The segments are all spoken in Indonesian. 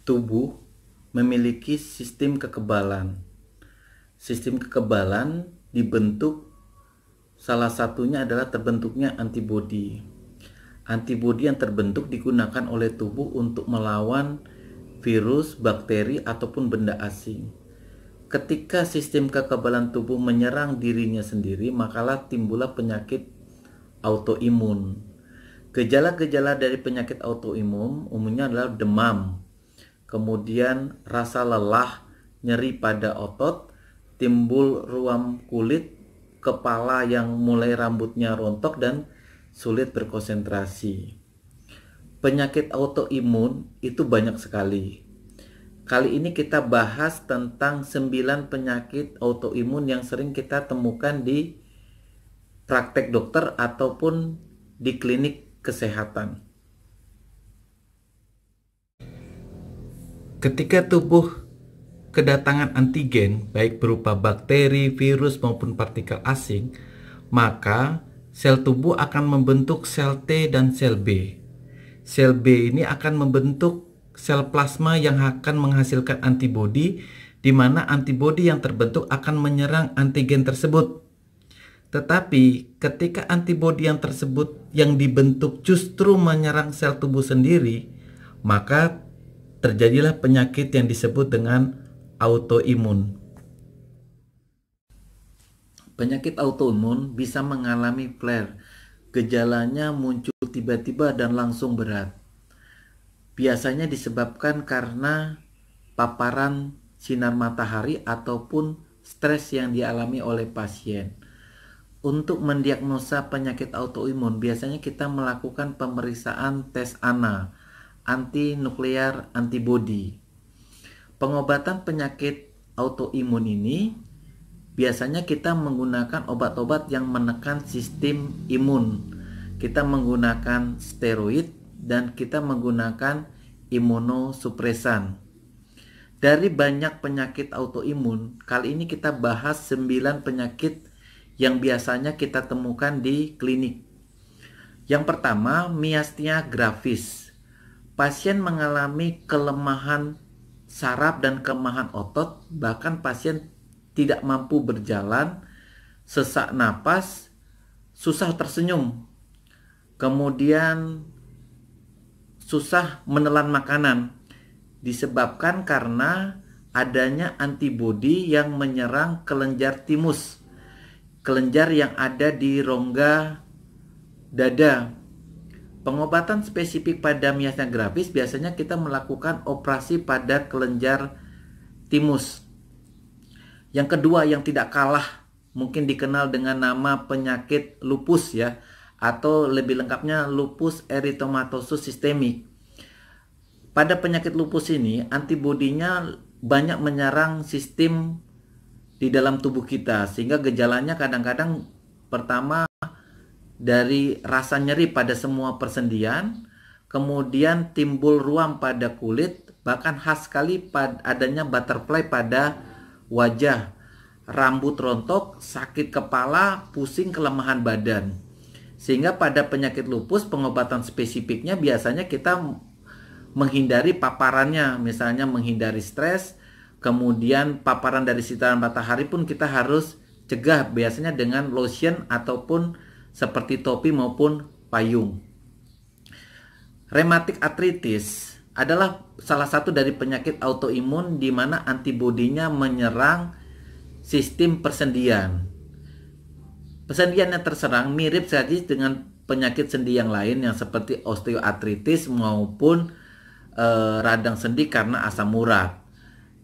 tubuh memiliki sistem kekebalan. Sistem kekebalan dibentuk, salah satunya adalah terbentuknya antibodi. Antibodi yang terbentuk digunakan oleh tubuh untuk melawan virus, bakteri, ataupun benda asing. Ketika sistem kekebalan tubuh menyerang dirinya sendiri, makalah timbullah penyakit autoimun. Gejala-gejala dari penyakit autoimun umumnya adalah demam, kemudian rasa lelah, nyeri pada otot, timbul ruam kulit, kepala yang mulai rambutnya rontok dan sulit berkonsentrasi. Penyakit autoimun itu banyak sekali. Kali ini kita bahas tentang 9 penyakit autoimun yang sering kita temukan di praktek dokter ataupun di klinik kesehatan. Ketika tubuh kedatangan antigen, baik berupa bakteri, virus maupun partikel asing, maka sel tubuh akan membentuk sel T dan sel B. Sel B ini akan membentuk sel plasma yang akan menghasilkan antibodi, di mana antibodi yang terbentuk akan menyerang antigen tersebut. Tetapi ketika antibodi yang tersebut yang dibentuk justru menyerang sel tubuh sendiri, maka terjadilah penyakit yang disebut dengan autoimun. Penyakit autoimun bisa mengalami flare. Gejalanya muncul tiba-tiba dan langsung berat. Biasanya disebabkan karena paparan sinar matahari ataupun stres yang dialami oleh pasien. Untuk mendiagnosa penyakit autoimun, biasanya kita melakukan pemeriksaan tes ANA, anti-nuklear antibody. Pengobatan penyakit autoimun ini biasanya kita menggunakan obat-obat yang menekan sistem imun. Kita menggunakan steroid dan kita menggunakan imunosupresan. Dari banyak penyakit autoimun, kali ini kita bahas 9 penyakit yang biasanya kita temukan di klinik. Yang pertama, miasthenia gravis. Pasien mengalami kelemahan saraf dan kelemahan otot, bahkan pasien tidak mampu berjalan, sesak napas, susah tersenyum, kemudian susah menelan makanan, disebabkan karena adanya antibodi yang menyerang kelenjar timus, kelenjar yang ada di rongga dada. Pengobatan spesifik pada miasthenia gravis biasanya kita melakukan operasi pada kelenjar timus. Yang kedua yang tidak kalah mungkin dikenal dengan nama penyakit lupus ya, atau lebih lengkapnya lupus eritematosus sistemik. Pada penyakit lupus ini antibodinya banyak menyerang sistem di dalam tubuh kita, sehingga gejalanya kadang-kadang pertama dari rasa nyeri pada semua persendian, kemudian timbul ruam pada kulit, bahkan khas sekali adanya butterfly pada wajah, rambut rontok, sakit kepala, pusing, kelemahan badan. Sehingga pada penyakit lupus pengobatan spesifiknya biasanya kita menghindari paparannya, misalnya menghindari stres, kemudian paparan dari sinar matahari pun kita harus cegah, biasanya dengan lotion ataupun seperti topi maupun payung. Rheumatic arthritis adalah salah satu dari penyakit autoimun di mana antibodinya menyerang sistem persendian. Persendian yang terserang mirip saja dengan penyakit sendi yang lain yang seperti osteoartritis maupun radang sendi karena asam urat.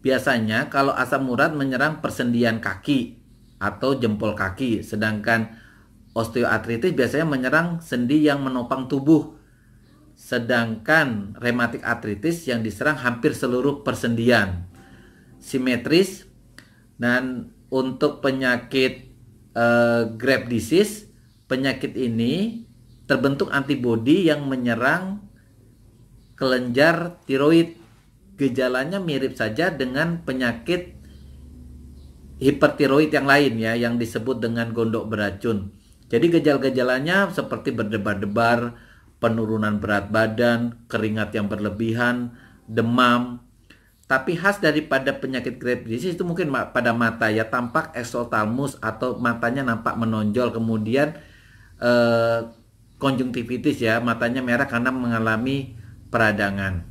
Biasanya kalau asam urat menyerang persendian kaki atau jempol kaki, sedangkan osteoartritis biasanya menyerang sendi yang menopang tubuh. Sedangkan rheumatic arthritis yang diserang hampir seluruh persendian. Simetris. Dan untuk penyakit Graves' disease, penyakit ini terbentuk antibodi yang menyerang kelenjar tiroid. Gejalanya mirip saja dengan penyakit hipertiroid yang lain ya, yang disebut dengan gondok beracun. Jadi gejala-gejalanya seperti berdebar-debar, penurunan berat badan, keringat yang berlebihan, demam, Tapi khas daripada penyakit Graves' disease itu mungkin pada mata ya, tampak exophthalmos atau matanya nampak menonjol, kemudian konjungtivitis ya, matanya merah karena mengalami peradangan.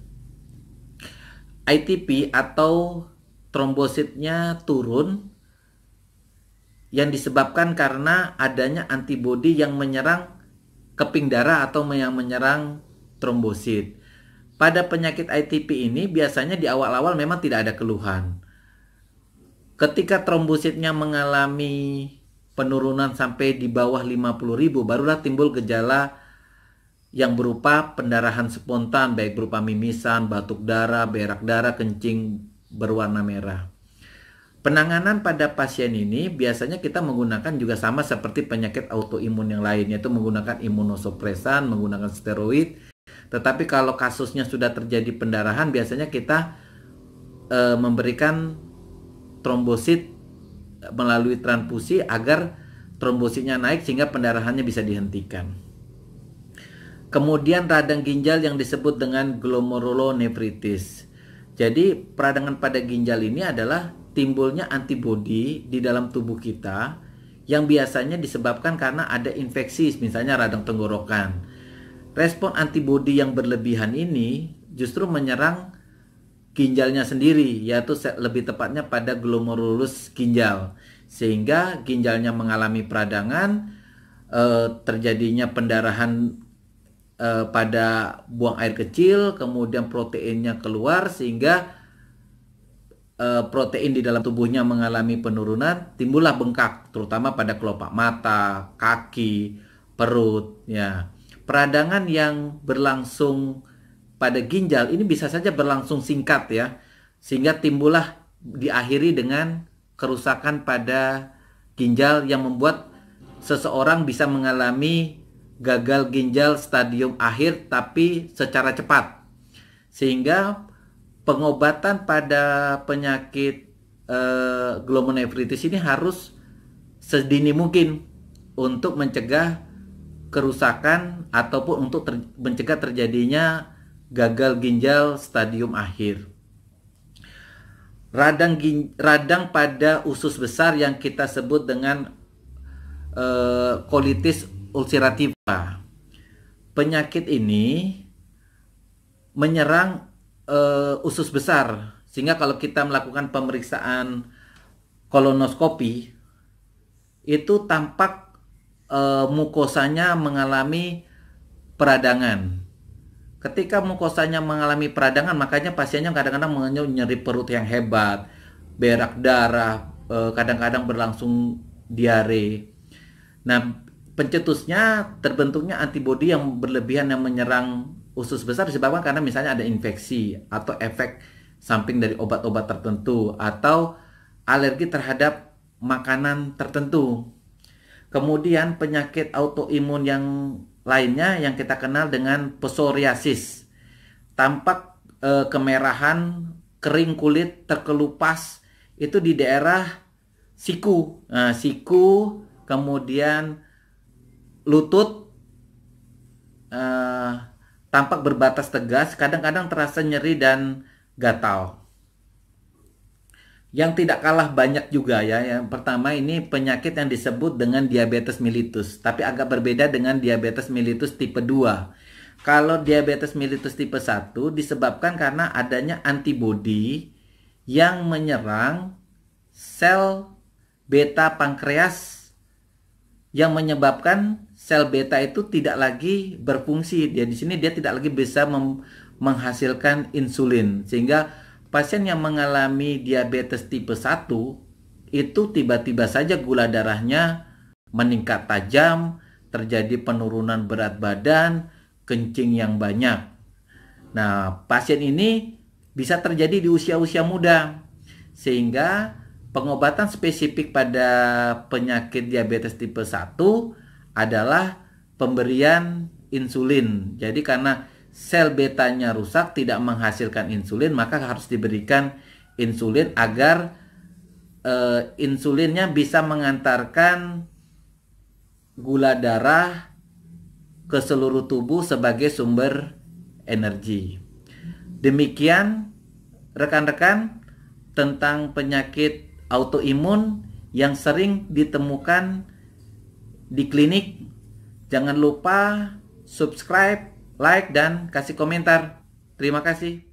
ITP atau trombositnya turun yang disebabkan karena adanya antibodi yang menyerang keping darah atau yang menyerang trombosit. Pada penyakit ITP ini biasanya di awal-awal memang tidak ada keluhan. Ketika trombositnya mengalami penurunan sampai di bawah 50.000, barulah timbul gejala yang berupa pendarahan spontan, baik berupa mimisan, batuk darah, berak darah, kencing berwarna merah. Penanganan pada pasien ini biasanya kita menggunakan juga sama seperti penyakit autoimun yang lain, yaitu menggunakan imunosupresan, menggunakan steroid. Tetapi kalau kasusnya sudah terjadi pendarahan, biasanya kita memberikan trombosit melalui transfusi agar trombositnya naik sehingga pendarahannya bisa dihentikan. Kemudian radang ginjal yang disebut dengan glomerulonefritis. Jadi peradangan pada ginjal ini adalah timbulnya antibodi di dalam tubuh kita yang biasanya disebabkan karena ada infeksi, misalnya radang tenggorokan. Respon antibodi yang berlebihan ini justru menyerang ginjalnya sendiri, yaitu lebih tepatnya pada glomerulus ginjal, sehingga ginjalnya mengalami peradangan, terjadinya pendarahan pada buang air kecil, kemudian proteinnya keluar sehingga protein di dalam tubuhnya mengalami penurunan, timbullah bengkak, terutama pada kelopak mata, kaki, perut. Ya, peradangan yang berlangsung pada ginjal ini bisa saja berlangsung singkat ya, sehingga timbullah diakhiri dengan kerusakan pada ginjal yang membuat seseorang bisa mengalami gagal ginjal stadium akhir tapi secara cepat, sehingga pengobatan pada penyakit glomerulonefritis ini harus sedini mungkin untuk mencegah kerusakan ataupun untuk mencegah terjadinya gagal ginjal stadium akhir. Radang pada usus besar yang kita sebut dengan colitis ulcerativa. Penyakit ini menyerang usus besar, sehingga kalau kita melakukan pemeriksaan kolonoskopi itu tampak mukosanya mengalami peradangan. Ketika mukosanya mengalami peradangan, makanya pasiennya kadang-kadang mengeluh nyeri perut yang hebat, berak darah, kadang-kadang berlangsung diare. Nah, pencetusnya terbentuknya antibodi yang berlebihan yang menyerang usus besar disebabkan karena misalnya ada infeksi atau efek samping dari obat-obat tertentu atau alergi terhadap makanan tertentu. Kemudian penyakit autoimun yang lainnya yang kita kenal dengan psoriasis. Tampak kemerahan, kering kulit, terkelupas itu di daerah siku. Nah, siku, kemudian lutut, tampak berbatas tegas, kadang-kadang terasa nyeri dan gatal. Yang tidak kalah banyak juga ya, yang pertama ini penyakit yang disebut dengan diabetes mellitus, tapi agak berbeda dengan diabetes mellitus tipe 2. Kalau diabetes mellitus tipe 1 disebabkan karena adanya antibodi yang menyerang sel beta pankreas yang menyebabkan sel beta itu tidak lagi berfungsi. Dia di sini dia tidak lagi bisa menghasilkan insulin, sehingga pasien yang mengalami diabetes tipe 1 itu tiba-tiba saja gula darahnya meningkat tajam, terjadi penurunan berat badan, kencing yang banyak. Nah, pasien ini bisa terjadi di usia-usia muda, sehingga pengobatan spesifik pada penyakit diabetes tipe 1 adalah pemberian insulin. Jadi karena sel betanya rusak, tidak menghasilkan insulin, maka harus diberikan insulin agar insulinnya bisa mengantarkan gula darah ke seluruh tubuh sebagai sumber energi. Demikian rekan-rekan tentang penyakit autoimun yang sering ditemukan di klinik. Jangan lupa subscribe, like, dan kasih komentar. Terima kasih.